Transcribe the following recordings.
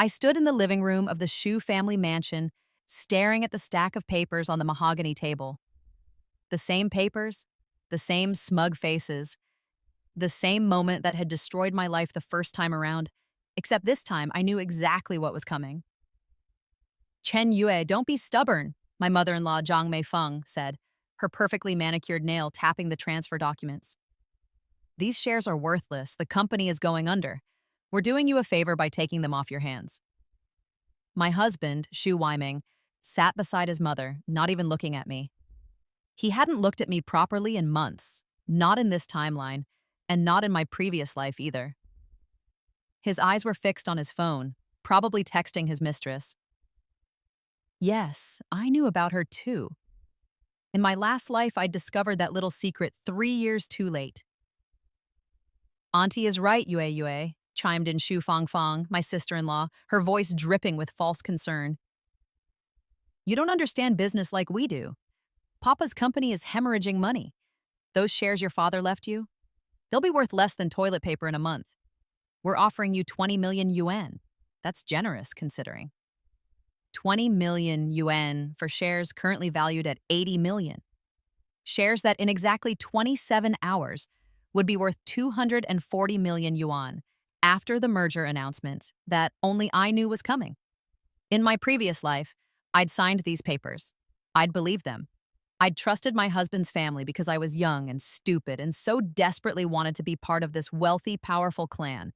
I stood in the living room of the Shu family mansion, staring at the stack of papers on the mahogany table. The same papers, the same smug faces, the same moment that had destroyed my life the first time around, except this time I knew exactly what was coming. Chen Yue, don't be stubborn, my mother-in-law Zhang Meifeng said, her perfectly manicured nail tapping the transfer documents. These shares are worthless. The company is going under. We're doing you a favor by taking them off your hands. My husband, Xu Weiming, sat beside his mother, not even looking at me. He hadn't looked at me properly in months, not in this timeline, and not in my previous life either. His eyes were fixed on his phone, probably texting his mistress. Yes, I knew about her too. In my last life, I'd discovered that little secret 3 years too late. Auntie is right, Yue, chimed in Xu Fangfang, my sister-in-law, her voice dripping with false concern. You don't understand business like we do. Papa's company is hemorrhaging money. Those shares your father left you? They'll be worth less than toilet paper in a month. We're offering you 20 million yuan. That's generous, considering. 20 million yuan for shares currently valued at 80 million. Shares that in exactly 27 hours would be worth 240 million yuan after the merger announcement that only I knew was coming. In my previous life, I'd signed these papers. I'd believed them. I'd trusted my husband's family because I was young and stupid and so desperately wanted to be part of this wealthy, powerful clan.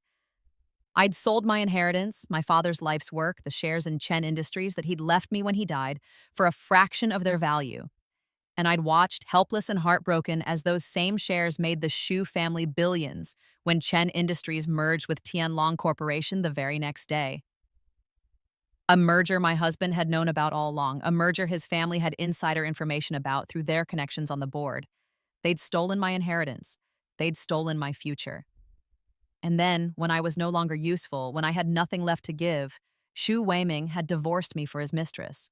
I'd sold my inheritance, my father's life's work, the shares in Chen Industries that he'd left me when he died, for a fraction of their value. And I'd watched, helpless and heartbroken, as those same shares made the Xu family billions when Chen Industries merged with Tianlong Corporation the very next day. A merger my husband had known about all along, a merger his family had insider information about through their connections on the board. They'd stolen my inheritance. They'd stolen my future. And then, when I was no longer useful, when I had nothing left to give, Xu Weiming had divorced me for his mistress.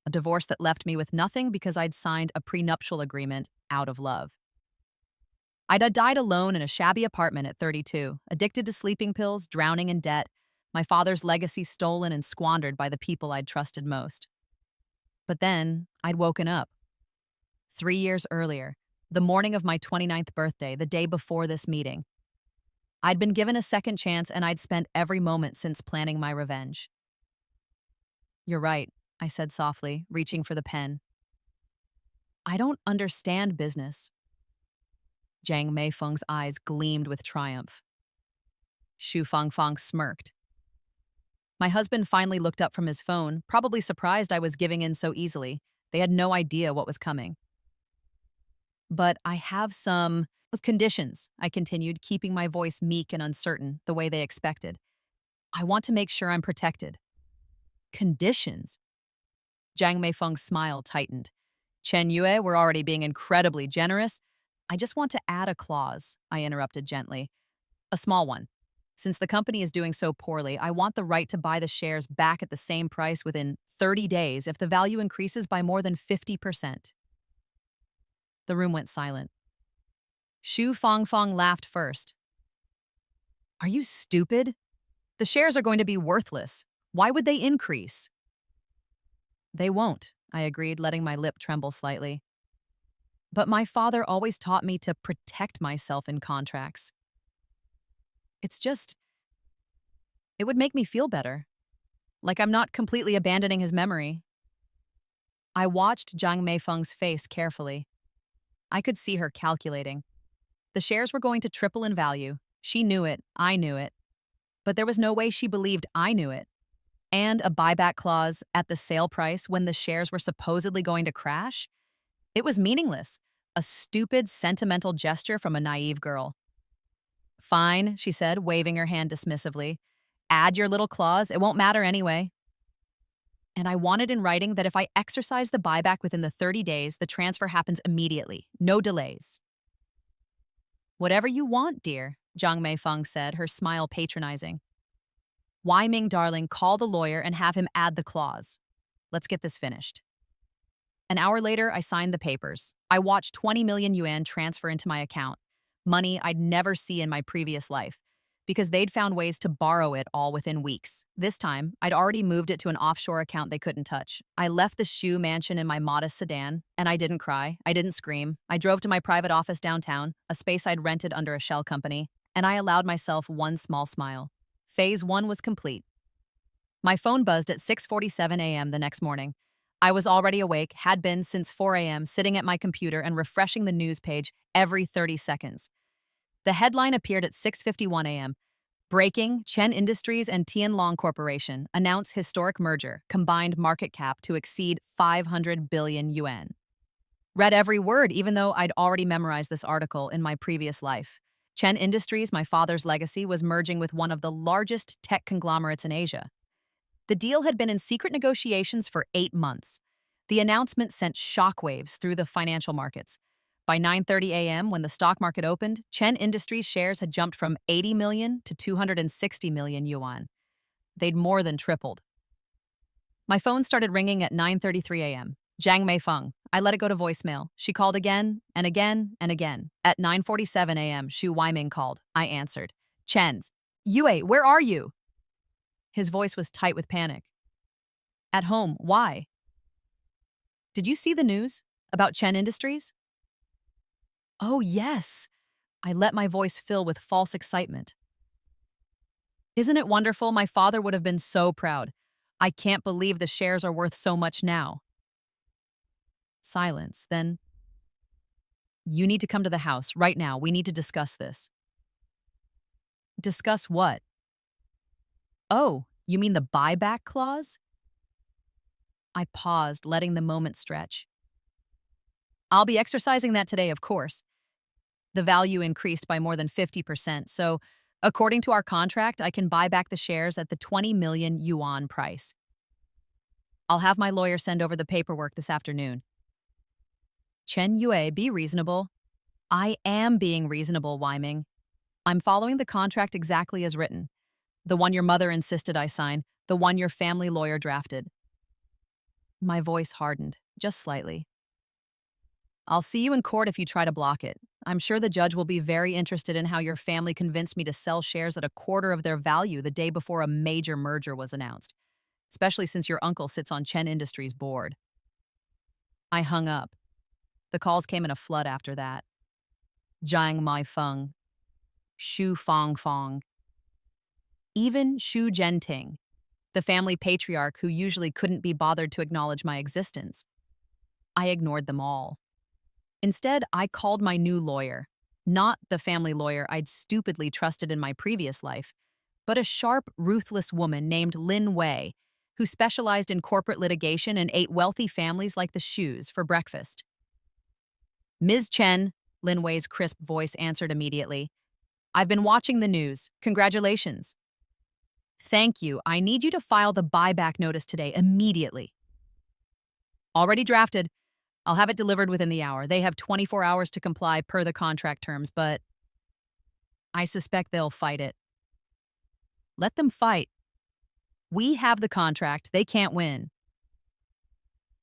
A divorce that left me with nothing because I'd signed a prenuptial agreement out of love. I'd died alone in a shabby apartment at 32, addicted to sleeping pills, drowning in debt, my father's legacy stolen and squandered by the people I'd trusted most. But then, I'd woken up. 3 years earlier, the morning of my 29th birthday, the day before this meeting. I'd been given a second chance and I'd spent every moment since planning my revenge. You're right, I said softly, reaching for the pen. I don't understand business. Zhang Meifeng's eyes gleamed with triumph. Xu Fangfang smirked. My husband finally looked up from his phone, probably surprised I was giving in so easily. They had no idea what was coming. But I have some conditions, I continued, keeping my voice meek and uncertain, the way they expected. I want to make sure I'm protected. Conditions? Zhang Meifeng's smile tightened. Chen Yue, we're already being incredibly generous. I just want to add a clause, I interrupted gently. A small one. Since the company is doing so poorly, I want the right to buy the shares back at the same price within 30 days if the value increases by more than 50%. The room went silent. Xu Fangfang laughed first. Are you stupid? The shares are going to be worthless. Why would they increase? They won't, I agreed, letting my lip tremble slightly. But my father always taught me to protect myself in contracts. It would make me feel better. Like I'm not completely abandoning his memory. I watched Zhang Meifeng's face carefully. I could see her calculating. The shares were going to triple in value. She knew it, I knew it. But there was no way she believed I knew it. And a buyback clause at the sale price when the shares were supposedly going to crash? It was meaningless. A stupid, sentimental gesture from a naive girl. Fine, she said, waving her hand dismissively. Add your little clause, it won't matter anyway. And I wanted in writing that if I exercise the buyback within the 30 days, the transfer happens immediately, no delays. Whatever you want, dear, Zhang Meifeng said, her smile patronizing. Weiming, darling, call the lawyer and have him add the clause. Let's get this finished. An hour later, I signed the papers. I watched 20 million yuan transfer into my account, money I'd never see in my previous life. because they'd found ways to borrow it all within weeks. This time, I'd already moved it to an offshore account they couldn't touch. I left the Shoe mansion in my modest sedan, and I didn't cry. I didn't scream. I drove to my private office downtown, a space I'd rented under a shell company, and I allowed myself one small smile. Phase 1 was complete. My phone buzzed at 6:47 a.m. the next morning. I was already awake, had been since 4 a.m., sitting at my computer and refreshing the news page every 30 seconds. The headline appeared at 6:51 a.m. Breaking, Chen Industries and Tianlong Corporation announce historic merger, combined market cap to exceed 500 billion yuan. Read every word, even though I'd already memorized this article in my previous life. Chen Industries, my father's legacy, was merging with one of the largest tech conglomerates in Asia. The deal had been in secret negotiations for 8 months. The announcement sent shockwaves through the financial markets. By 9:30 a.m., when the stock market opened, Chen Industries shares had jumped from 80 million to 260 million yuan. They'd more than tripled. My phone started ringing at 9:33 a.m. Zhang Meifeng. I let it go to voicemail. She called again and again and again. At 9:47 a.m., Xu Weiming called. I answered. Chen's. Yue, where are you? His voice was tight with panic. At home. Why? Did you see the news about Chen Industries? Oh, yes. I let my voice fill with false excitement. Isn't it wonderful? My father would have been so proud. I can't believe the shares are worth so much now. Silence. Then, you need to come to the house right now. We need to discuss this. Discuss what? Oh, you mean the buyback clause? I paused, letting the moment stretch. I'll be exercising that today, of course. The value increased by more than 50%, so according to our contract, I can buy back the shares at the 20 million yuan price. I'll have my lawyer send over the paperwork this afternoon. Chen Yue, be reasonable. I am being reasonable, Weiming. I'm following the contract exactly as written. The one your mother insisted I sign, the one your family lawyer drafted. My voice hardened, just slightly. I'll see you in court if you try to block it. I'm sure the judge will be very interested in how your family convinced me to sell shares at a quarter of their value the day before a major merger was announced, especially since your uncle sits on Chen Industries' board. I hung up. The calls came in a flood after that. Zhang Meifeng, Xu Fangfang, even Xu Zhenting, the family patriarch who usually couldn't be bothered to acknowledge my existence. I ignored them all. Instead, I called my new lawyer, not the family lawyer I'd stupidly trusted in my previous life, but a sharp, ruthless woman named Lin Wei, who specialized in corporate litigation and ate wealthy families like the Shu's for breakfast. Ms. Chen, Lin Wei's crisp voice answered immediately. I've been watching the news. Congratulations. Thank you. I need you to file the buyback notice today, immediately. Already drafted. I'll have it delivered within the hour. They have 24 hours to comply per the contract terms, but I suspect they'll fight it. Let them fight. We have the contract. They can't win.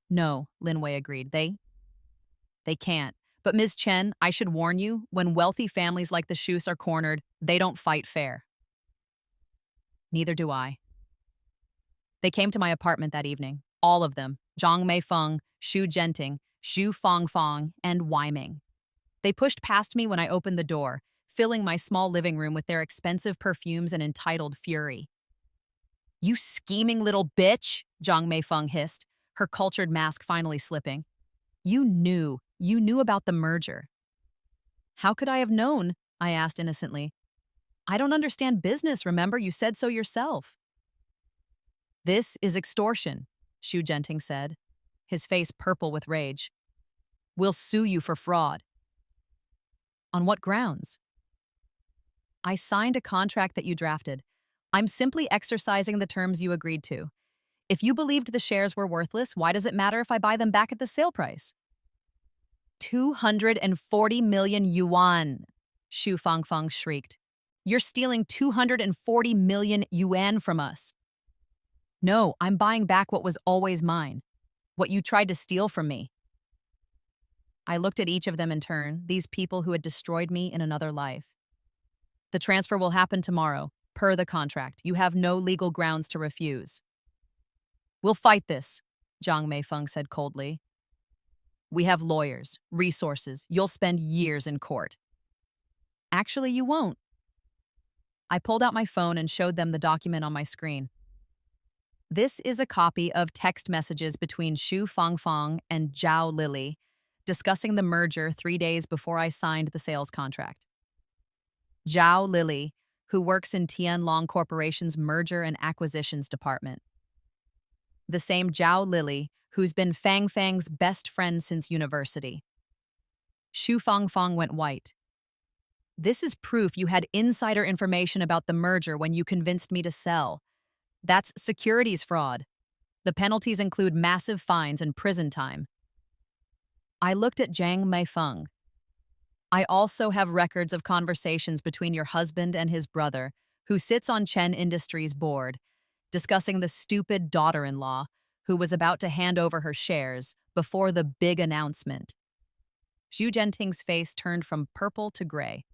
No, Lin Wei agreed. They can't. But Ms. Chen, I should warn you, when wealthy families like the Shus are cornered, they don't fight fair. Neither do I. They came to my apartment that evening, all of them, Zhang Meifeng, Xu Zhenting, Xu Fangfang, and Weiming. They pushed past me when I opened the door, filling my small living room with their expensive perfumes and entitled fury. You scheming little bitch, Zhang Meifeng hissed, her cultured mask finally slipping. You knew about the merger. How could I have known? I asked innocently. I don't understand business, remember? You said so yourself. This is extortion, Xu Zhenting said, his face purple with rage. We'll sue you for fraud. On what grounds? I signed a contract that you drafted. I'm simply exercising the terms you agreed to. If you believed the shares were worthless, why does it matter if I buy them back at the sale price? 240 million yuan, Xu Fangfang shrieked. You're stealing 240 million yuan from us. No, I'm buying back what was always mine, what you tried to steal from me. I looked at each of them in turn, these people who had destroyed me in another life. The transfer will happen tomorrow, per the contract. You have no legal grounds to refuse. We'll fight this, Zhang Meifeng said coldly. We have lawyers, resources. You'll spend years in court. Actually, you won't. I pulled out my phone and showed them the document on my screen. This is a copy of text messages between Xu Fangfang and Zhao Lili discussing the merger 3 days before I signed the sales contract. Zhao Lili, who works in Tianlong Corporation's Merger and Acquisitions Department. The same Zhao Lili, who's been Fang Fang's best friend since university. Xu Fangfang went white. This is proof you had insider information about the merger when you convinced me to sell. That's securities fraud. The penalties include massive fines and prison time. I looked at Zhang Meifeng. I also have records of conversations between your husband and his brother, who sits on Chen Industries' board, discussing the stupid daughter-in-law who was about to hand over her shares before the big announcement. Xu Genting's face turned from purple to gray.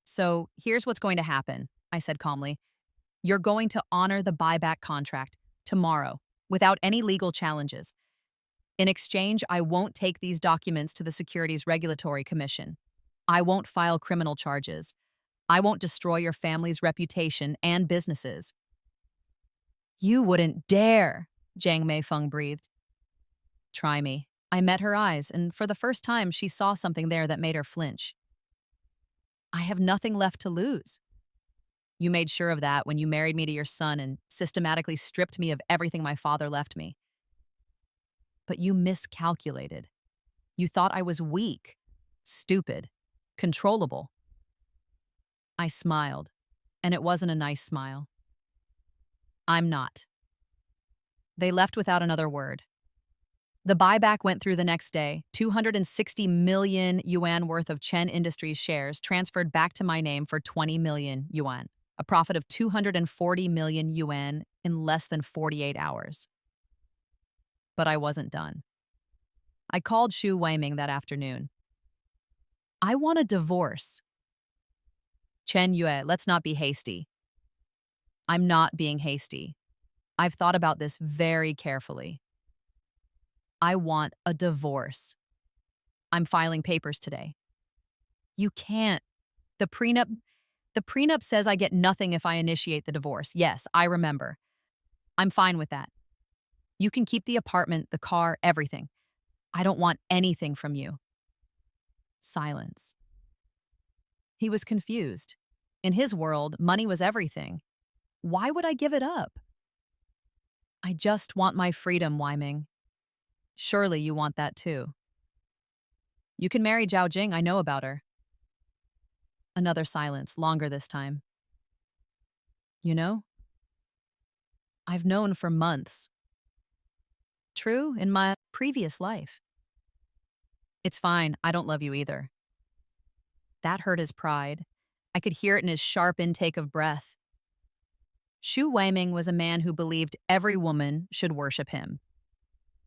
So, here's what's going to happen, I said calmly. You're going to honor the buyback contract tomorrow, without any legal challenges. In exchange, I won't take these documents to the Securities Regulatory Commission. I won't file criminal charges. I won't destroy your family's reputation and businesses. You wouldn't dare, Zhang Meifeng breathed. Try me. I met her eyes, and for the first time, she saw something there that made her flinch. I have nothing left to lose. You made sure of that when you married me to your son and systematically stripped me of everything my father left me. But you miscalculated. You thought I was weak, stupid, controllable. I smiled, and it wasn't a nice smile. I'm not. They left without another word. The buyback went through the next day. 260 million yuan worth of Chen Industries shares transferred back to my name for 20 million yuan, a profit of 240 million yuan in less than 48 hours. But I wasn't done. I called Xu Weiming that afternoon. I want a divorce. Chen Yue, let's not be hasty. I'm not being hasty. I've thought about this very carefully. I want a divorce. I'm filing papers today. You can't. The prenup says I get nothing if I initiate the divorce. Yes, I remember. I'm fine with that. You can keep the apartment, the car, everything. I don't want anything from you. Silence. He was confused. In his world, money was everything. Why would I give it up? I just want my freedom, Weiming. Surely you want that too. You can marry Zhao Jing, I know about her. Another silence, longer this time. You know? I've known for months. True, in my previous life. It's fine, I don't love you either. That hurt his pride. I could hear it in his sharp intake of breath. Xu Weiming was a man who believed every woman should worship him.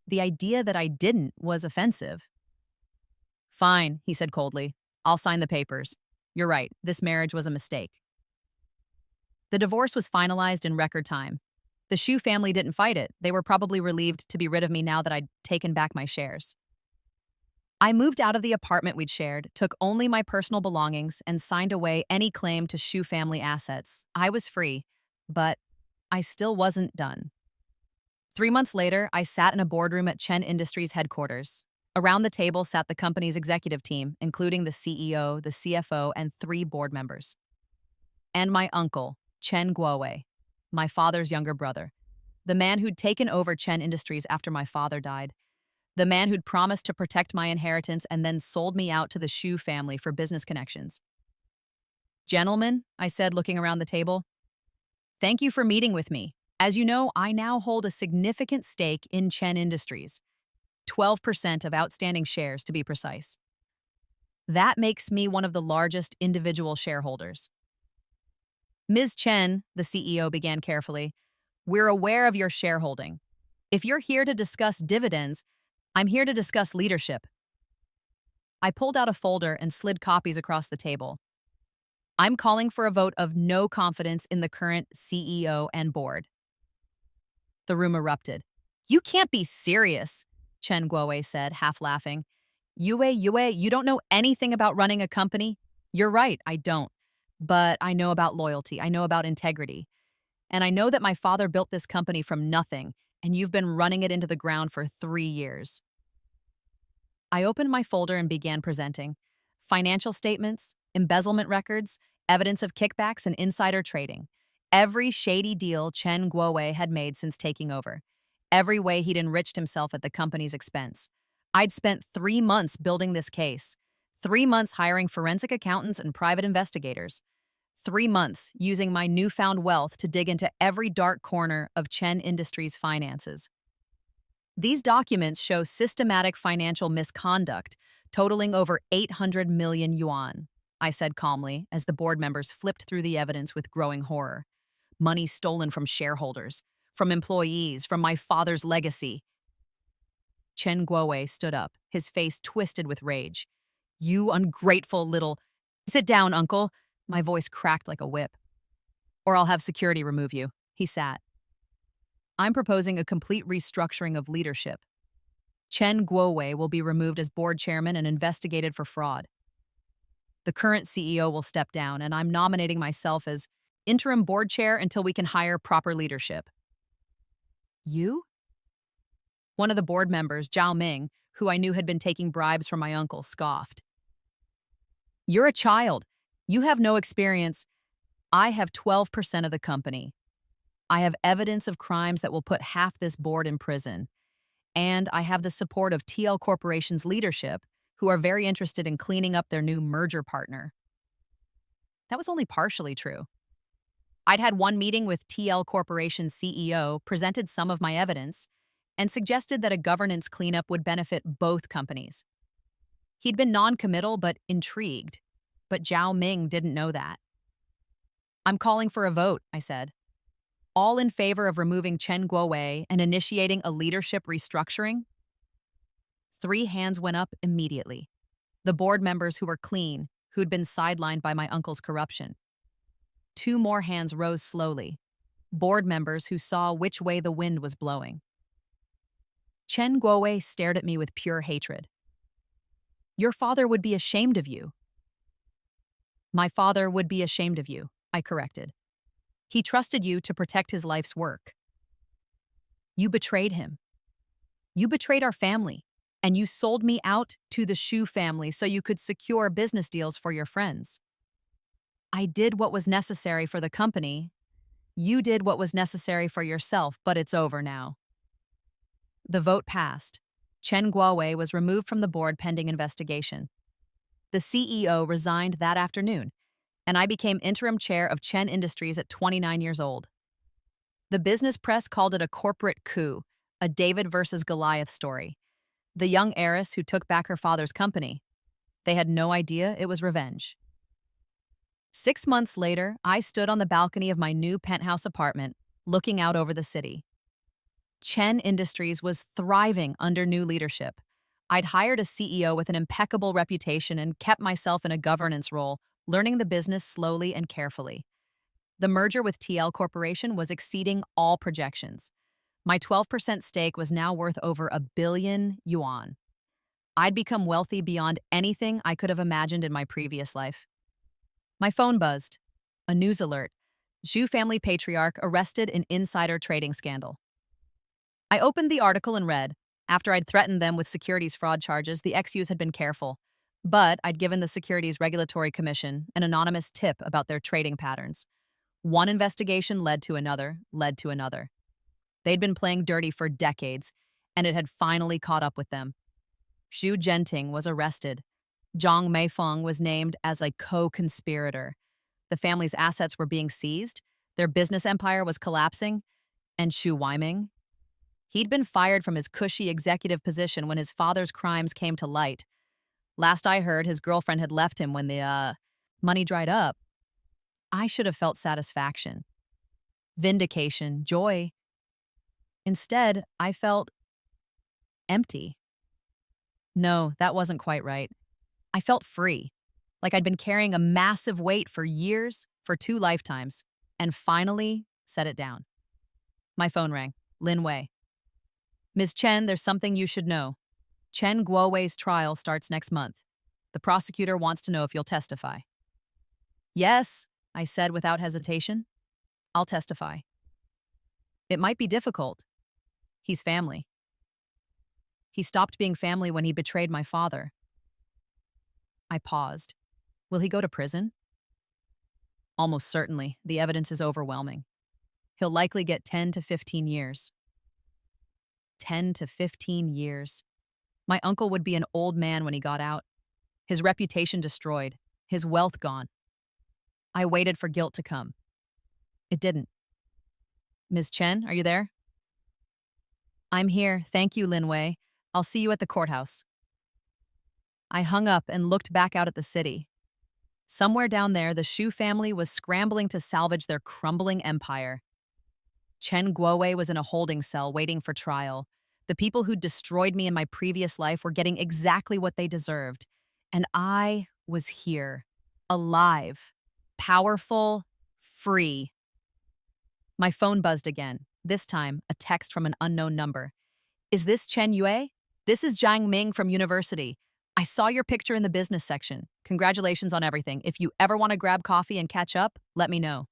The idea that I didn't was offensive. Fine, he said coldly. I'll sign the papers. You're right, this marriage was a mistake. The divorce was finalized in record time. The Xu family didn't fight it. They were probably relieved to be rid of me now that I'd taken back my shares. I moved out of the apartment we'd shared, took only my personal belongings, and signed away any claim to Xu family assets. I was free, but I still wasn't done. 3 months later, I sat in a boardroom at Chen Industries headquarters. Around the table sat the company's executive team, including the CEO, the CFO, and 3 board members. And my uncle, Chen Guowei, my father's younger brother, the man who'd taken over Chen Industries after my father died, the man who'd promised to protect my inheritance and then sold me out to the Xu family for business connections. Gentlemen, I said, looking around the table, thank you for meeting with me. As you know, I now hold a significant stake in Chen Industries, 12% of outstanding shares to be precise. That makes me one of the largest individual shareholders. Ms. Chen, the CEO began carefully, we're aware of your shareholding. If you're here to discuss dividends, I'm here to discuss leadership. I pulled out a folder and slid copies across the table. I'm calling for a vote of no confidence in the current CEO and board. The room erupted. You can't be serious, Chen Guowei said, half laughing. Yue, you don't know anything about running a company? You're right, I don't. But I know about loyalty, I know about integrity. And I know that my father built this company from nothing, and you've been running it into the ground for 3 years. I opened my folder and began presenting financial statements, embezzlement records, evidence of kickbacks and insider trading. Every shady deal Chen Guowei had made since taking over. Every way he'd enriched himself at the company's expense. I'd spent 3 months building this case, 3 months hiring forensic accountants and private investigators, 3 months using my newfound wealth to dig into every dark corner of Chen Industries' finances. These documents show systematic financial misconduct totaling over 800 million yuan, I said calmly as the board members flipped through the evidence with growing horror. Money stolen from shareholders, from employees, from my father's legacy. Chen Guowei stood up, his face twisted with rage. You ungrateful little... Sit down, uncle. My voice cracked like a whip. Or I'll have security remove you. He sat. I'm proposing a complete restructuring of leadership. Chen Guowei will be removed as board chairman and investigated for fraud. The current CEO will step down, and I'm nominating myself as interim board chair until we can hire proper leadership. You? One of the board members, Zhao Ming, who I knew had been taking bribes from my uncle, scoffed. You're a child. You have no experience. I have 12% of the company. I have evidence of crimes that will put half this board in prison. And I have the support of TL Corporation's leadership, who are very interested in cleaning up their new merger partner. That was only partially true. I'd had one meeting with TL Corporation's CEO, presented some of my evidence, and suggested that a governance cleanup would benefit both companies. He'd been non-committal but intrigued, but Zhao Ming didn't know that. I'm calling for a vote, I said. All in favor of removing Chen Guowei and initiating a leadership restructuring? 3 hands went up immediately. The board members who were clean, who'd been sidelined by my uncle's corruption. 2 more hands rose slowly. Board members who saw which way the wind was blowing. Chen Guowei stared at me with pure hatred. Your father would be ashamed of you. My father would be ashamed of you, I corrected. He trusted you to protect his life's work. You betrayed him. You betrayed our family, and you sold me out to the Shu family so you could secure business deals for your friends. I did what was necessary for the company. You did what was necessary for yourself, but it's over now. The vote passed. Chen Guowei was removed from the board pending investigation. The CEO resigned that afternoon, and I became interim chair of Chen Industries at 29 years old. The business press called it a corporate coup, a David versus Goliath story. The young heiress who took back her father's company. They had no idea it was revenge. 6 months later, I stood on the balcony of my new penthouse apartment, looking out over the city. Chen Industries was thriving under new leadership. I'd hired a CEO with an impeccable reputation and kept myself in a governance role, learning the business slowly and carefully. The merger with TL Corporation was exceeding all projections. My 12% stake was now worth over 1 billion yuan. I'd become wealthy beyond anything I could have imagined in my previous life. My phone buzzed. A news alert. Zhu family patriarch arrested in insider trading scandal. I opened the article and read. After I'd threatened them with securities fraud charges, the XUs had been careful. But I'd given the Securities Regulatory Commission an anonymous tip about their trading patterns. One investigation led to another, led to another. They'd been playing dirty for decades, and it had finally caught up with them. Xu Zhenting was arrested. Zhang Meifeng was named as a co-conspirator. The family's assets were being seized, their business empire was collapsing, and Xu Weiming? He'd been fired from his cushy executive position when his father's crimes came to light. Last I heard, his girlfriend had left him when the money dried up. I should have felt satisfaction, vindication, joy. Instead, I felt empty. No, that wasn't quite right. I felt free. like I'd been carrying a massive weight for years, for 2 lifetimes, and finally set it down. My phone rang. Lin Wei. Ms. Chen, there's something you should know. Chen Guowei's trial starts next month. The prosecutor wants to know if you'll testify. Yes, I said without hesitation. I'll testify. It might be difficult. He's family. He stopped being family when he betrayed my father. I paused. Will he go to prison? Almost certainly. The evidence is overwhelming. He'll likely get 10 to 15 years. 10 to 15 years. My uncle would be an old man when he got out. His reputation destroyed. His wealth gone. I waited for guilt to come. It didn't. Ms. Chen, are you there? I'm here. Thank you, Lin Wei. I'll see you at the courthouse. I hung up and looked back out at the city. Somewhere down there, the Shu family was scrambling to salvage their crumbling empire. Chen Guowei was in a holding cell waiting for trial. The people who'd destroyed me in my previous life were getting exactly what they deserved. And I was here, alive, powerful, free. My phone buzzed again, this time a text from an unknown number. Is this Chen Yue? This is Jiang Ming from university. I saw your picture in the business section. Congratulations on everything. If you ever want to grab coffee and catch up, let me know.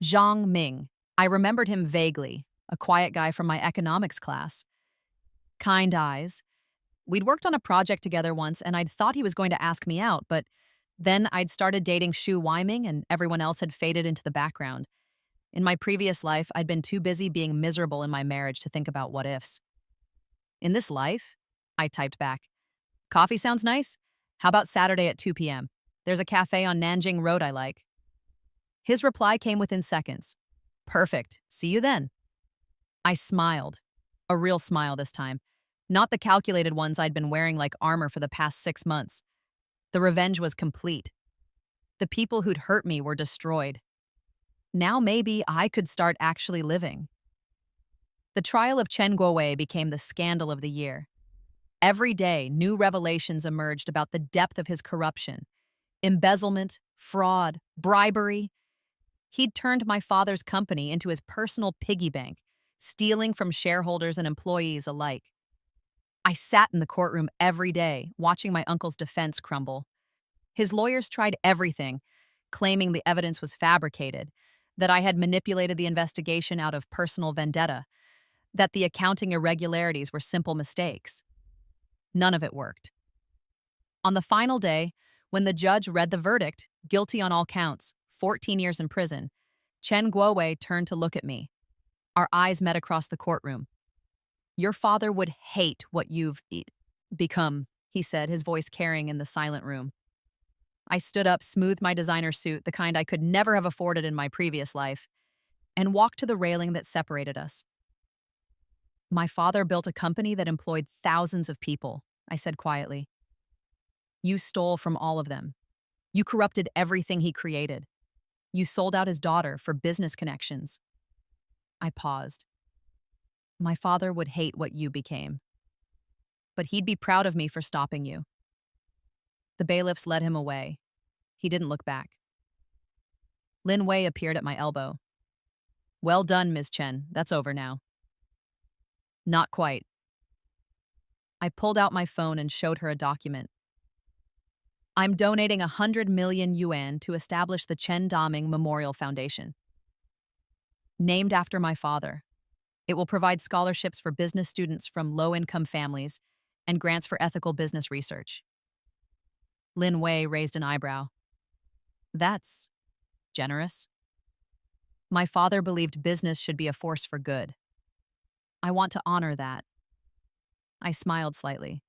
Jiang Ming. I remembered him vaguely, a quiet guy from my economics class. Kind eyes. We'd worked on a project together once, and I'd thought he was going to ask me out, but then I'd started dating Shu Weiming, and everyone else had faded into the background. In my previous life, I'd been too busy being miserable in my marriage to think about what ifs. In this life? I typed back. Coffee sounds nice? How about Saturday at 2 p.m.? There's a cafe on Nanjing Road I like. His reply came within seconds. Perfect. See you then. I smiled. A real smile this time. Not the calculated ones I'd been wearing like armor for the past 6 months. The revenge was complete. The people who'd hurt me were destroyed. Now maybe I could start actually living. The trial of Chen Guowei became the scandal of the year. Every day, new revelations emerged about the depth of his corruption. Embezzlement, fraud, bribery. He'd turned my father's company into his personal piggy bank, stealing from shareholders and employees alike. I sat in the courtroom every day, watching my uncle's defense crumble. His lawyers tried everything, claiming the evidence was fabricated, that I had manipulated the investigation out of personal vendetta, that the accounting irregularities were simple mistakes. None of it worked. On the final day, when the judge read the verdict, guilty on all counts, 14 years in prison, Chen Guowei turned to look at me. Our eyes met across the courtroom. Your father would hate what you've become, he said, his voice carrying in the silent room. I stood up, smoothed my designer suit, the kind I could never have afforded in my previous life, and walked to the railing that separated us. My father built a company that employed thousands of people, I said quietly. You stole from all of them. You corrupted everything he created. You sold out his daughter for business connections. I paused. My father would hate what you became. But he'd be proud of me for stopping you. The bailiffs led him away. He didn't look back. Lin Wei appeared at my elbow. Well done, Ms. Chen. That's over now. Not quite. I pulled out my phone and showed her a document. I'm donating 100 million yuan to establish the Chen Daming Memorial Foundation. Named after my father. It will provide scholarships for business students from low-income families and grants for ethical business research. Lin Wei raised an eyebrow. That's generous. My father believed business should be a force for good. I want to honor that. I smiled slightly.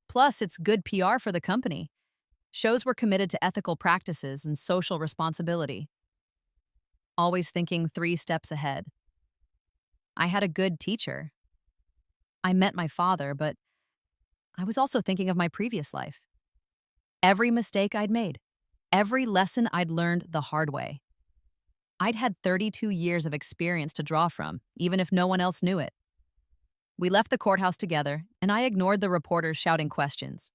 Plus, it's good PR for the company. Shows we're committed to ethical practices and social responsibility. Always thinking 3 steps ahead. I had a good teacher. I met my father, but I was also thinking of my previous life. Every mistake I'd made, every lesson I'd learned the hard way. I'd had 32 years of experience to draw from, even if no one else knew it. We left the courthouse together, and I ignored the reporters shouting questions.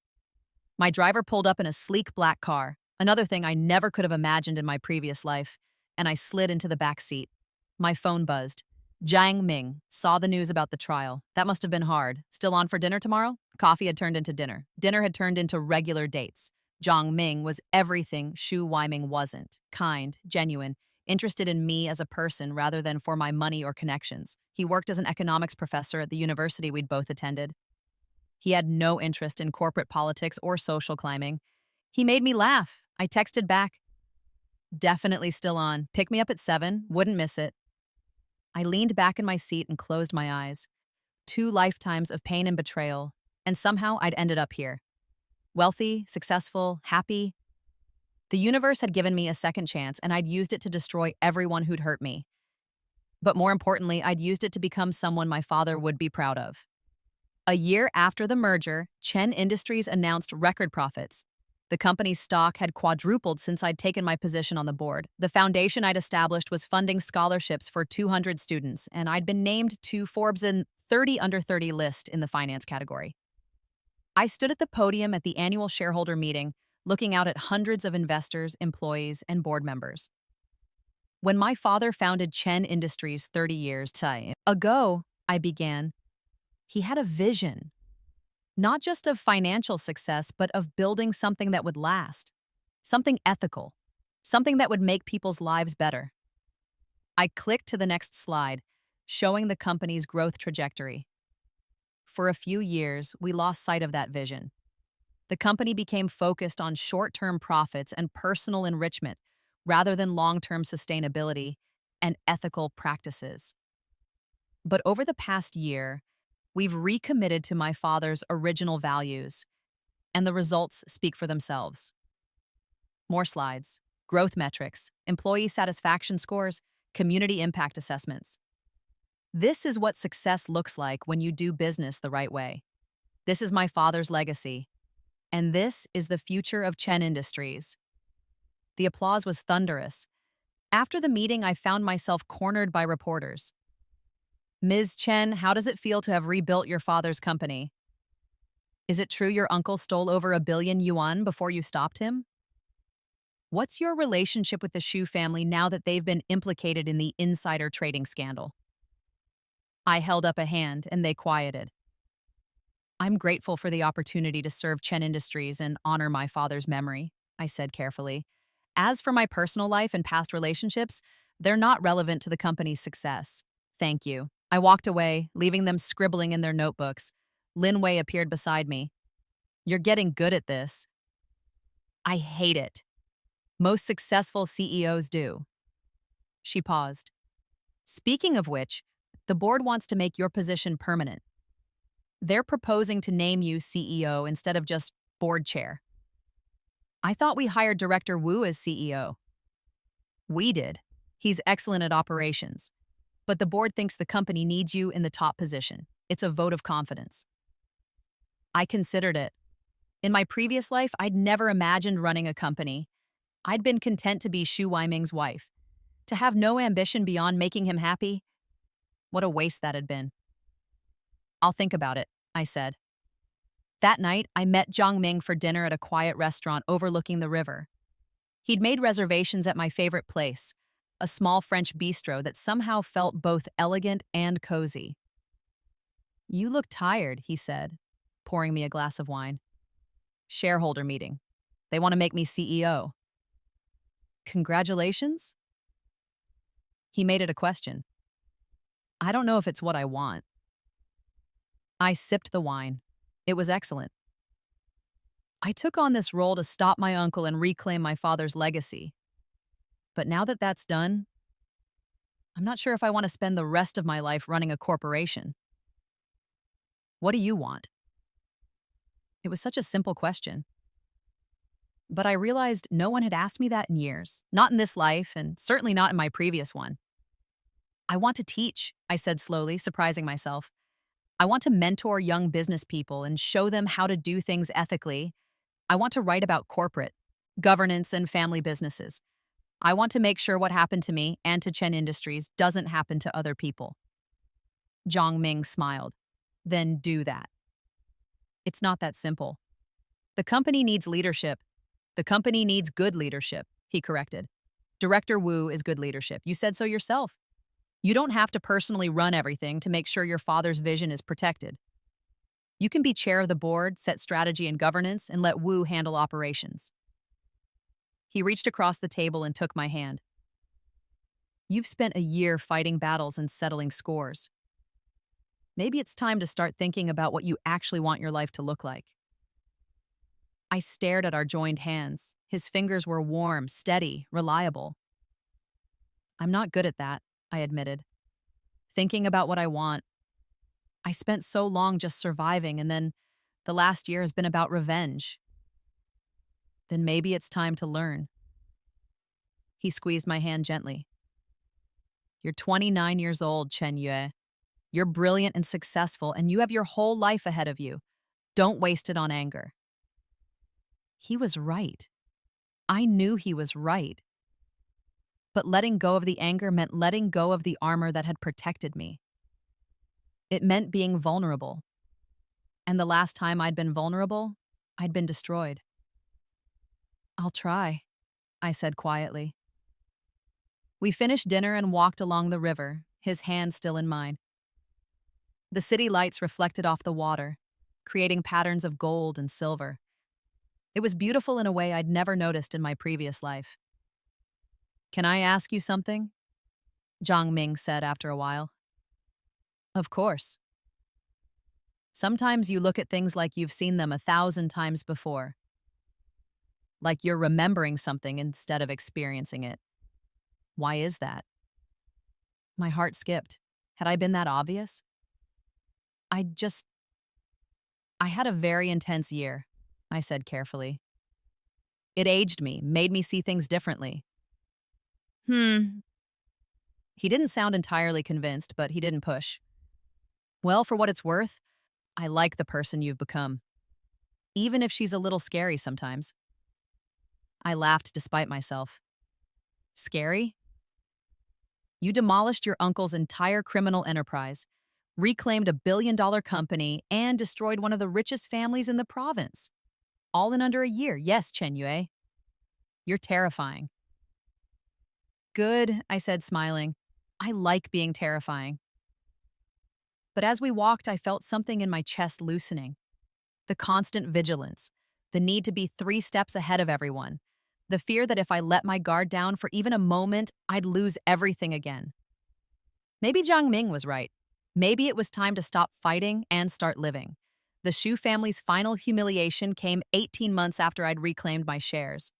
My driver pulled up in a sleek black car, another thing I never could have imagined in my previous life, and I slid into the back seat. My phone buzzed. Jiang Ming saw the news about the trial. That must have been hard. Still on for dinner tomorrow? Coffee had turned into dinner. Dinner had turned into regular dates. Jiang Ming was everything Shu Weiming wasn't. Kind, genuine, interested in me as a person rather than for my money or connections. He worked as an economics professor at the university we'd both attended. He had no interest in corporate politics or social climbing. He made me laugh. I texted back, "Definitely still on. Pick me up at 7. Wouldn't miss it." I leaned back in my seat and closed my eyes. 2 lifetimes of pain and betrayal, and somehow I'd ended up here. Wealthy, successful, happy. The universe had given me a second chance, and I'd used it to destroy everyone who'd hurt me. But more importantly, I'd used it to become someone my father would be proud of. A year after the merger, Chen Industries announced record profits. The company's stock had quadrupled since I'd taken my position on the board. The foundation I'd established was funding scholarships for 200 students, and I'd been named to Forbes' 30 under 30 list in the finance category. I stood at the podium at the annual shareholder meeting, looking out at hundreds of investors, employees, and board members. When my father founded Chen Industries 30 years ago, I began, he had a vision. Not just of financial success, but of building something that would last, something ethical, something that would make people's lives better. I clicked to the next slide, showing the company's growth trajectory. For a few years, we lost sight of that vision. The company became focused on short-term profits and personal enrichment rather than long-term sustainability and ethical practices. But over the past year, we've recommitted to my father's original values, and the results speak for themselves. More slides, growth metrics, employee satisfaction scores, community impact assessments. This is what success looks like when you do business the right way. This is my father's legacy, and this is the future of Chen Industries. The applause was thunderous. After the meeting, I found myself cornered by reporters. "Ms. Chen, how does it feel to have rebuilt your father's company? Is it true your uncle stole over $1 billion yuan before you stopped him? What's your relationship with the Shu family now that they've been implicated in the insider trading scandal?" I held up a hand, and they quieted. "I'm grateful for the opportunity to serve Chen Industries and honor my father's memory," I said carefully. "As for my personal life and past relationships, they're not relevant to the company's success. Thank you." I walked away, leaving them scribbling in their notebooks. Lin Wei appeared beside me. "You're getting good at this." "I hate it. Most successful CEOs do." She paused. "Speaking of which, the board wants to make your position permanent. They're proposing to name you CEO instead of just board chair." "I thought we hired Director Wu as CEO." "We did. He's excellent at operations. But the board thinks the company needs you in the top position. It's a vote of confidence." I considered it. In my previous life, I'd never imagined running a company. I'd been content to be Shu Weiming's wife. To have no ambition beyond making him happy? What a waste that had been. "I'll think about it," I said. That night, I met Jiang Ming for dinner at a quiet restaurant overlooking the river. He'd made reservations at my favorite place, a small French bistro that somehow felt both elegant and cozy. "You look tired," he said, pouring me a glass of wine. "Shareholder meeting. They want to make me CEO." "Congratulations?" He made it a question. "I don't know if it's what I want." I sipped the wine. It was excellent. I took on this role to stop my uncle and reclaim my father's legacy. But now that that's done, I'm not sure if I want to spend the rest of my life running a corporation. What do you want? It was such a simple question. But I realized no one had asked me that in years, not in this life, and certainly not in my previous one. "I want to teach," I said slowly, surprising myself. "I want to mentor young business people and show them how to do things ethically. I want to write about corporate, governance, and family businesses. I want to make sure what happened to me and to Chen Industries doesn't happen to other people." Jiang Ming smiled. "Then do that." "It's not that simple. The company needs leadership. The company needs good leadership, he corrected. Director Wu is good leadership. You said so yourself. You don't have to personally run everything to make sure your father's vision is protected. You can be chair of the board, set strategy and governance, and let Wu handle operations. He reached across the table and took my hand. You've spent a year fighting battles and settling scores. Maybe it's time to start thinking about what you actually want your life to look like. I stared at our joined hands. His fingers were warm, steady, reliable. I'm not good at that, I admitted. Thinking about what I want. I spent so long just surviving, and then the last year has been about revenge. Then maybe it's time to learn. He squeezed my hand gently. You're 29 years old, Chen Yue. You're brilliant and successful, and you have your whole life ahead of you. Don't waste it on anger. He was right. I knew he was right. But letting go of the anger meant letting go of the armor that had protected me. It meant being vulnerable. And the last time I'd been vulnerable, I'd been destroyed. I'll try, I said quietly. We finished dinner and walked along the river, his hand still in mine. The city lights reflected off the water, creating patterns of gold and silver. It was beautiful in a way I'd never noticed in my previous life. Can I ask you something? Zhang Ming said after a while. Of course. Sometimes you look at things like you've seen them 1,000 times before. Like you're remembering something instead of experiencing it. Why is that? My heart skipped. Had I been that obvious? I had a very intense year, I said carefully. It aged me, made me see things differently. He didn't sound entirely convinced, but he didn't push. Well, for what it's worth, I like the person you've become. Even if she's a little scary sometimes. I laughed despite myself. Scary? You demolished your uncle's entire criminal enterprise, reclaimed a billion-dollar company, and destroyed one of the richest families in the province. All in under a year. Yes, Chen Yue. You're terrifying. Good, I said, smiling. I like being terrifying. But as we walked, I felt something in my chest loosening. The constant vigilance, the need to be 3 steps ahead of everyone, the fear that if I let my guard down for even a moment, I'd lose everything again. Maybe Zhang Ming was right. Maybe it was time to stop fighting and start living. The Xu family's final humiliation came 18 months after I'd reclaimed my shares.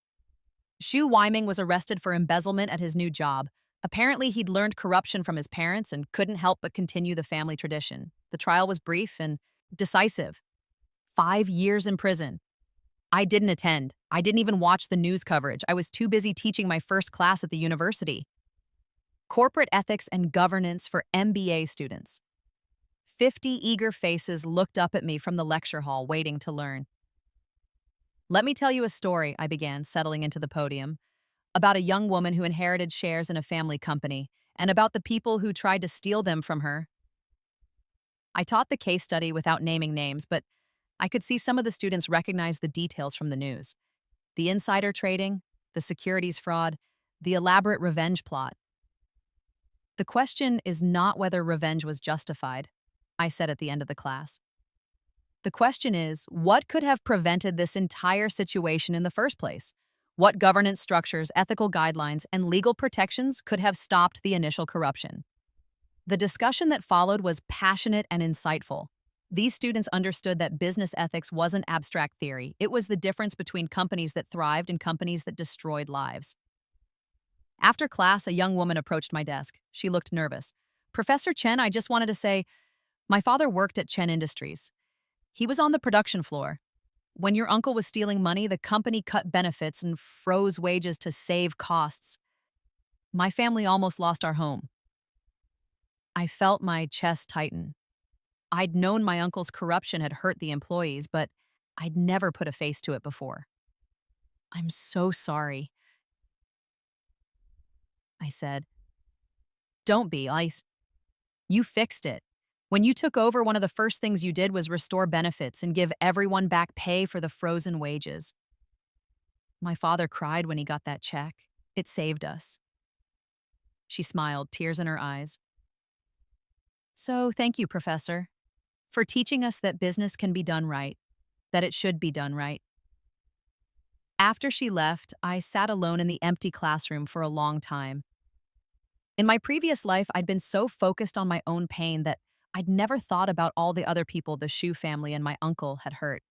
Xu Weiming was arrested for embezzlement at his new job. Apparently, he'd learned corruption from his parents and couldn't help but continue the family tradition. The trial was brief and decisive. 5 years in prison. I didn't attend. I didn't even watch the news coverage. I was too busy teaching my first class at the university. Corporate ethics and governance for MBA students. 50 eager faces looked up at me from the lecture hall, waiting to learn. Let me tell you a story, I began, settling into the podium, about a young woman who inherited shares in a family company, and about the people who tried to steal them from her. I taught the case study without naming names, but I could see some of the students recognize the details from the news. The insider trading, the securities fraud, the elaborate revenge plot. The question is not whether revenge was justified, I said at the end of the class. The question is, what could have prevented this entire situation in the first place? What governance structures, ethical guidelines, and legal protections could have stopped the initial corruption? The discussion that followed was passionate and insightful. These students understood that business ethics wasn't abstract theory. It was the difference between companies that thrived and companies that destroyed lives. After class, a young woman approached my desk. She looked nervous. Professor Chen, I just wanted to say, my father worked at Chen Industries. He was on the production floor. When your uncle was stealing money, the company cut benefits and froze wages to save costs. My family almost lost our home. I felt my chest tighten. I'd known my uncle's corruption had hurt the employees, but I'd never put a face to it before. I'm so sorry, I said. Don't be, you fixed it. When you took over, one of the first things you did was restore benefits and give everyone back pay for the frozen wages. My father cried when he got that check. It saved us. She smiled, tears in her eyes. So, thank you, Professor, for teaching us that business can be done right, that it should be done right. After she left, I sat alone in the empty classroom for a long time. In my previous life, I'd been so focused on my own pain that I'd never thought about all the other people the Shu family and my uncle had hurt.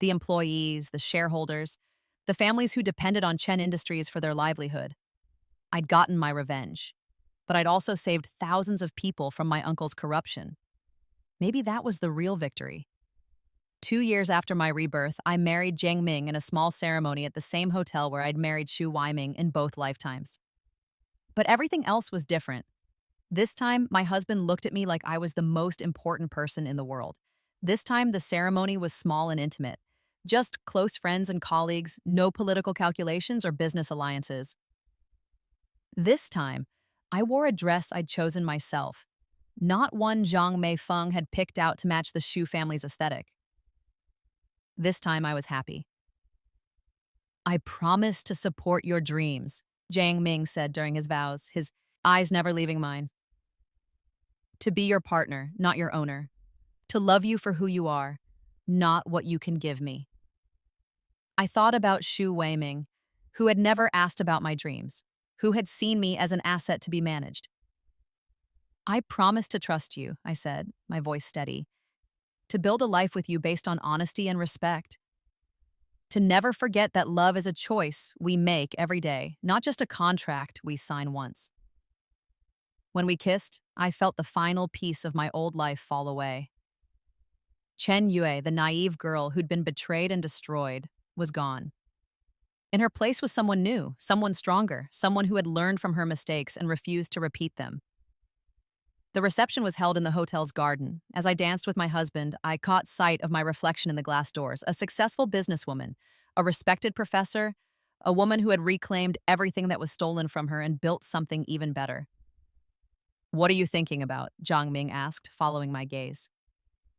The employees, the shareholders, the families who depended on Chen Industries for their livelihood. I'd gotten my revenge, but I'd also saved thousands of people from my uncle's corruption. Maybe that was the real victory. 2 years after my rebirth, I married Jiang Ming in a small ceremony at the same hotel where I'd married Xu Weiming in both lifetimes. But everything else was different. This time, my husband looked at me like I was the most important person in the world. This time, the ceremony was small and intimate. Just close friends and colleagues, no political calculations or business alliances. This time, I wore a dress I'd chosen myself, not one Zhang Mei Feng had picked out to match the Shu family's aesthetic. This time I was happy. I promise to support your dreams, Jiang Ming said during his vows, his eyes never leaving mine. To be your partner, not your owner. To love you for who you are, not what you can give me. I thought about Xu Weiming, who had never asked about my dreams, who had seen me as an asset to be managed. I promise to trust you, I said, my voice steady, to build a life with you based on honesty and respect. To never forget that love is a choice we make every day, not just a contract we sign once. When we kissed, I felt the final piece of my old life fall away. Chen Yue, the naive girl who'd been betrayed and destroyed, was gone. In her place was someone new, someone stronger, someone who had learned from her mistakes and refused to repeat them. The reception was held in the hotel's garden. As I danced with my husband, I caught sight of my reflection in the glass doors, a successful businesswoman, a respected professor, a woman who had reclaimed everything that was stolen from her and built something even better. What are you thinking about? Zhang Ming asked, following my gaze.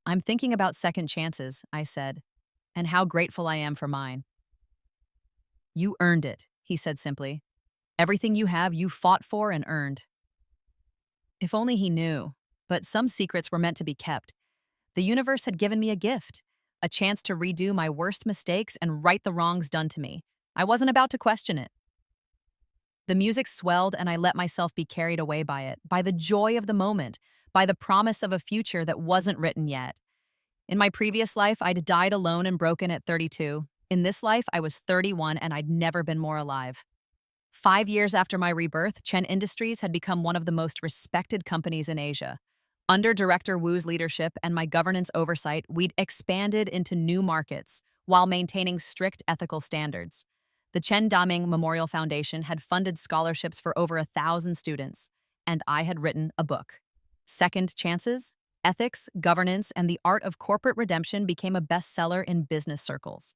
I'm thinking about second chances, I said, and how grateful I am for mine. You earned it, he said simply. Everything you have, you fought for and earned. If only he knew, but some secrets were meant to be kept. The universe had given me a gift, a chance to redo my worst mistakes and right the wrongs done to me. I wasn't about to question it. The music swelled and I let myself be carried away by it, by the joy of the moment, by the promise of a future that wasn't written yet. In my previous life, I'd died alone and broken at 32. In this life, I was 31 and I'd never been more alive. 5 years after my rebirth, Chen Industries had become one of the most respected companies in Asia. Under Director Wu's leadership and my governance oversight, we'd expanded into new markets while maintaining strict ethical standards. The Chen Daming Memorial Foundation had funded scholarships for over 1,000 students, and I had written a book. Second Chances, Ethics, Governance, and the Art of Corporate Redemption became a bestseller in business circles.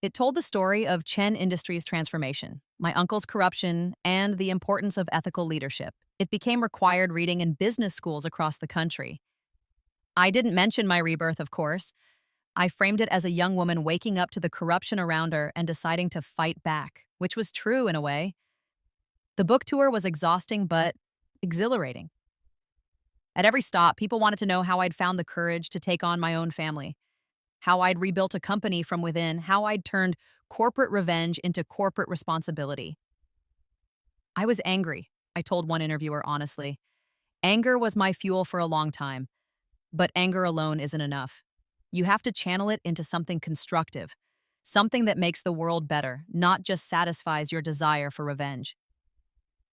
It told the story of Chen Industries' transformation, my uncle's corruption, and the importance of ethical leadership. It became required reading in business schools across the country. I didn't mention my rebirth, of course. I framed it as a young woman waking up to the corruption around her and deciding to fight back, which was true in a way. The book tour was exhausting but exhilarating. At every stop, people wanted to know how I'd found the courage to take on my own family, how I'd rebuilt a company from within, how I'd turned corporate revenge into corporate responsibility. I was angry, I told one interviewer honestly. Anger was my fuel for a long time, but anger alone isn't enough. You have to channel it into something constructive, something that makes the world better, not just satisfies your desire for revenge.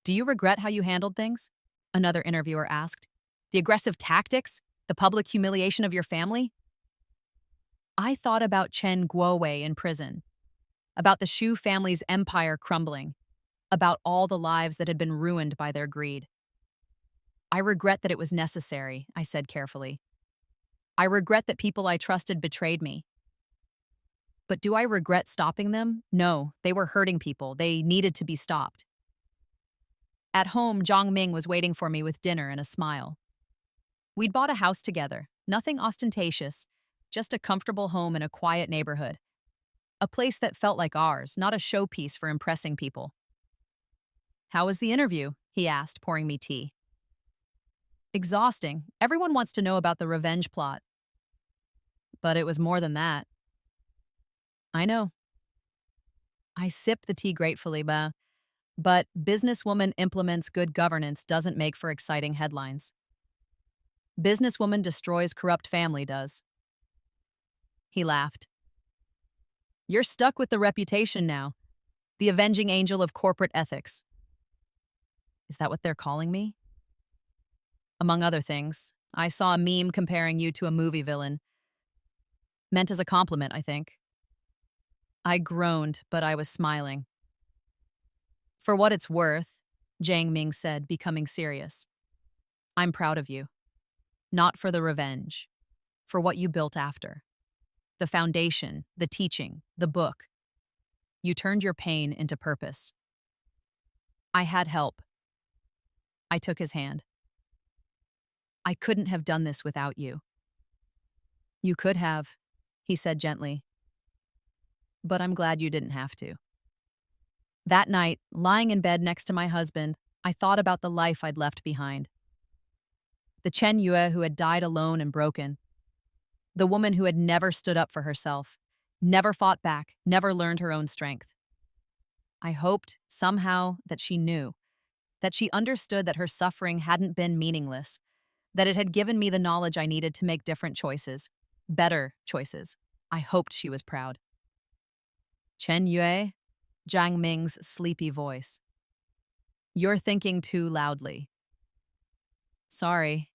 Do you regret how you handled things? Another interviewer asked. The aggressive tactics? The public humiliation of your family? I thought about Chen Guowei in prison, about the Xu family's empire crumbling, about all the lives that had been ruined by their greed. I regret that it was necessary, I said carefully. I regret that people I trusted betrayed me. But do I regret stopping them? No, they were hurting people. They needed to be stopped. At home, Zhang Ming was waiting for me with dinner and a smile. We'd bought a house together, nothing ostentatious, just a comfortable home in a quiet neighborhood. A place that felt like ours, not a showpiece for impressing people. "How was the interview?" he asked, pouring me tea. "Exhausting. Everyone wants to know about the revenge plot." "But it was more than that." "I know." I sipped the tea gratefully, but businesswoman implements good governance doesn't make for exciting headlines. Businesswoman destroys corrupt family does. He laughed. "You're stuck with the reputation now. The avenging angel of corporate ethics." Is that what they're calling me? Among other things, I saw a meme comparing you to a movie villain. Meant as a compliment, I think. I groaned, but I was smiling. "For what it's worth," Jiang Ming said, becoming serious, "I'm proud of you. Not for the revenge. For what you built after. The foundation, the teaching, the book. You turned your pain into purpose." I had help. I took his hand. "I couldn't have done this without you." "You could have," he said gently. "But I'm glad you didn't have to." That night, lying in bed next to my husband, I thought about the life I'd left behind. The Chen Yue who had died alone and broken. The woman who had never stood up for herself, never fought back, never learned her own strength. I hoped, somehow, that she knew, that she understood that her suffering hadn't been meaningless, that it had given me the knowledge I needed to make different choices, better choices. I hoped she was proud. "Chen Yue?" Jiang Ming's sleepy voice. "You're thinking too loudly." "Sorry."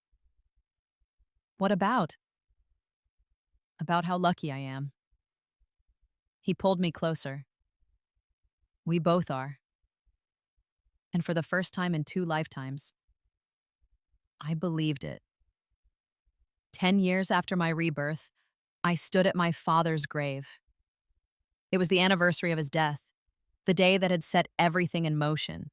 "What about?" "About how lucky I am." He pulled me closer. "We both are. And for the first time in 2 lifetimes." I believed it. 10 years after my rebirth, I stood at my father's grave. It was the anniversary of his death, the day that had set everything in motion.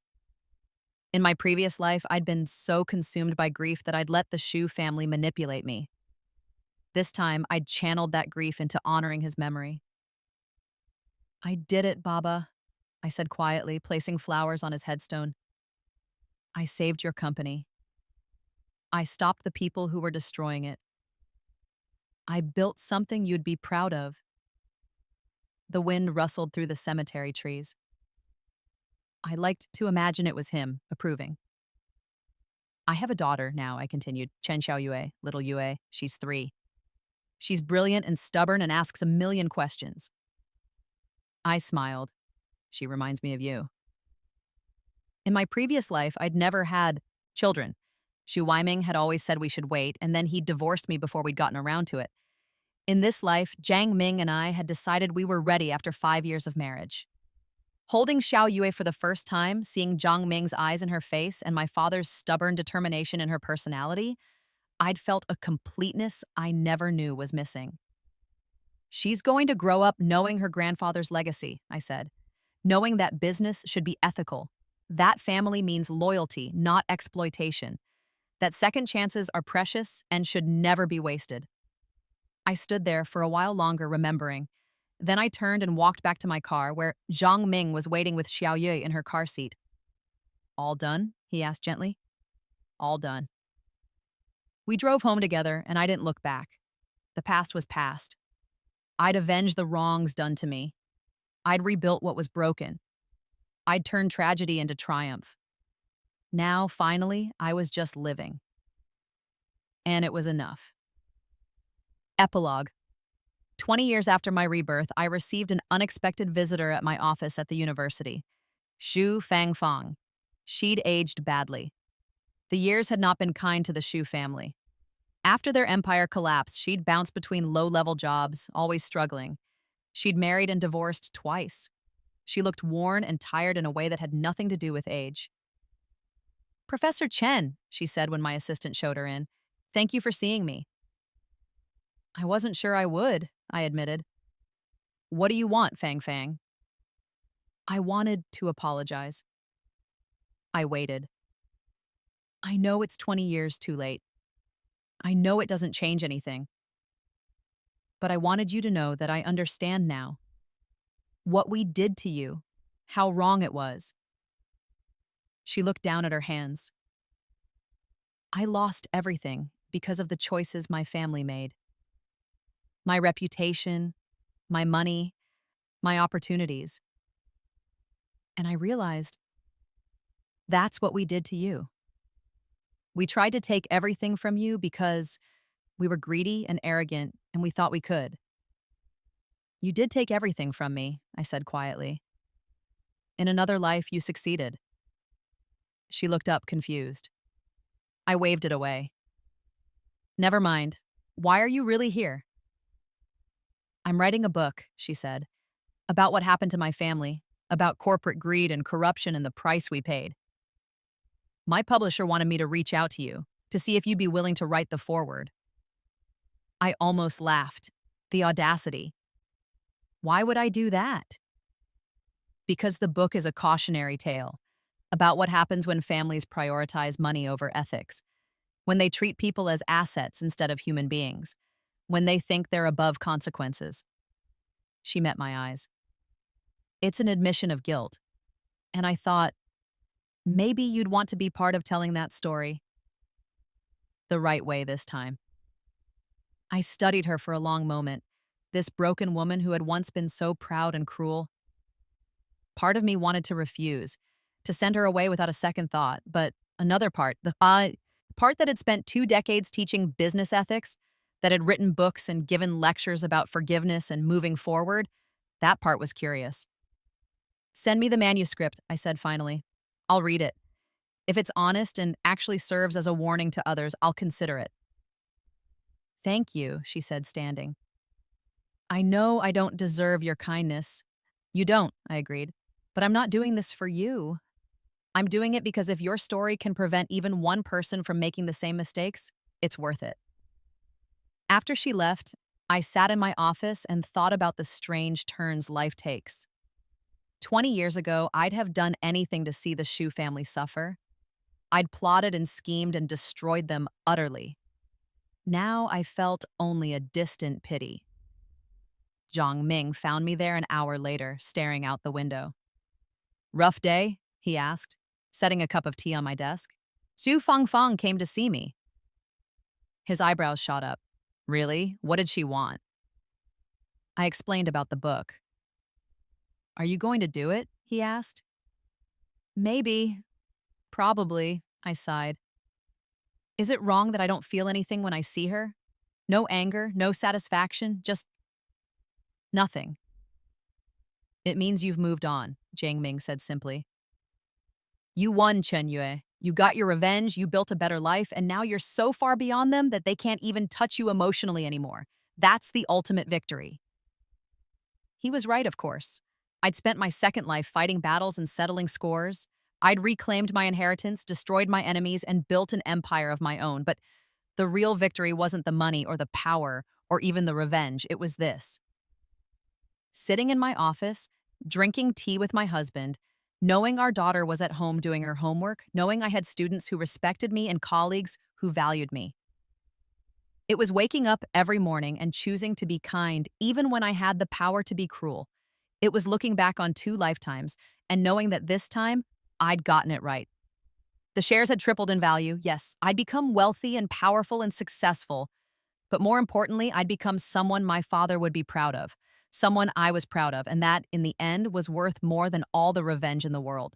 In my previous life, I'd been so consumed by grief that I'd let the Shu family manipulate me. This time, I'd channeled that grief into honoring his memory. "I did it, Baba," I said quietly, placing flowers on his headstone. "I saved your company. I stopped the people who were destroying it. I built something you'd be proud of." The wind rustled through the cemetery trees. I liked to imagine it was him, approving. "I have a daughter now," I continued, "Chen Xiaoyue, little Yue. She's 3. She's brilliant and stubborn and asks a million questions." I smiled. "She reminds me of you." In my previous life, I'd never had children. Xu Weiming had always said we should wait, and then he'd divorced me before we'd gotten around to it. In this life, Jiang Ming and I had decided we were ready after 5 years of marriage. Holding Xiao Yue for the first time, seeing Jiang Ming's eyes in her face and my father's stubborn determination in her personality, I'd felt a completeness I never knew was missing. "She's going to grow up knowing her grandfather's legacy," I said, "knowing that business should be ethical. That family means loyalty, not exploitation. That second chances are precious and should never be wasted." I stood there for a while longer, remembering. Then I turned and walked back to my car, where Zhang Ming was waiting with Xiao Yue in her car seat. "All done?" he asked gently. "All done." We drove home together, and I didn't look back. The past was past. I'd avenged the wrongs done to me. I'd rebuilt what was broken. I'd turned tragedy into triumph. Now, finally, I was just living. And it was enough. Epilogue. 20 years after my rebirth, I received an unexpected visitor at my office at the university. Xu Fangfang. She'd aged badly. The years had not been kind to the Xu family. After their empire collapsed, she'd bounced between low-level jobs, always struggling. She'd married and divorced twice. She looked worn and tired in a way that had nothing to do with age. "Professor Chen," she said when my assistant showed her in, "thank you for seeing me." "I wasn't sure I would," I admitted. "What do you want, Fang Fang?" I wanted to apologize. I waited. "I know it's 20 years too late. I know it doesn't change anything, but I wanted you to know that I understand now. What we did to you, how wrong it was. She looked down at her hands. I lost everything because of the choices my family made. My reputation, my money, my opportunities. And I realized that's what we did to you. We tried to take everything from you because we were greedy and arrogant and we thought we could. You did take everything from me, I said quietly. In another life, you succeeded. She looked up, confused. I waved it away. Never mind. Why are you really here? I'm writing a book, she said, about what happened to my family, about corporate greed and corruption and the price we paid. My publisher wanted me to reach out to you to see if you'd be willing to write the foreword. I almost laughed. The audacity. Why would I do that? Because the book is a cautionary tale about what happens when families prioritize money over ethics, when they treat people as assets instead of human beings, when they think they're above consequences. She met my eyes. It's an admission of guilt. And I thought, maybe you'd want to be part of telling that story. The right way this time. I studied her for a long moment, this broken woman who had once been so proud and cruel. Part of me wanted to refuse, to send her away without a second thought, but another part, the part that had spent 2 decades teaching business ethics, that had written books and given lectures about forgiveness and moving forward, that part was curious. Send me the manuscript, I said finally. I'll read it. If it's honest and actually serves as a warning to others, I'll consider it. Thank you, she said, standing. I know I don't deserve your kindness. You don't, I agreed. But I'm not doing this for you. I'm doing it because if your story can prevent even one person from making the same mistakes, it's worth it. After she left, I sat in my office and thought about the strange turns life takes. 20 years ago, I'd have done anything to see the Shu family suffer. I'd plotted and schemed and destroyed them utterly. Now I felt only a distant pity. Zhang Ming found me there an hour later, staring out the window. Rough day? He asked, setting a cup of tea on my desk. Xu Fangfang came to see me. His eyebrows shot up. Really? What did she want? I explained about the book. Are you going to do it? He asked. Maybe. Probably, I sighed. Is it wrong that I don't feel anything when I see her? No anger, no satisfaction, just nothing. It means you've moved on, Jiang Ming said simply. You won, Chen Yue. You got your revenge, you built a better life, and now you're so far beyond them that they can't even touch you emotionally anymore. That's the ultimate victory. He was right, of course. I'd spent my second life fighting battles and settling scores. I'd reclaimed my inheritance, destroyed my enemies, and built an empire of my own. But the real victory wasn't the money or the power or even the revenge. It was this. Sitting in my office, drinking tea with my husband, knowing our daughter was at home doing her homework, knowing I had students who respected me and colleagues who valued me. It was waking up every morning and choosing to be kind even when I had the power to be cruel. It was looking back on 2 lifetimes and knowing that this time, I'd gotten it right. The shares had tripled in value, yes, I'd become wealthy and powerful and successful, but more importantly, I'd become someone my father would be proud of, someone I was proud of, and that, in the end, was worth more than all the revenge in the world.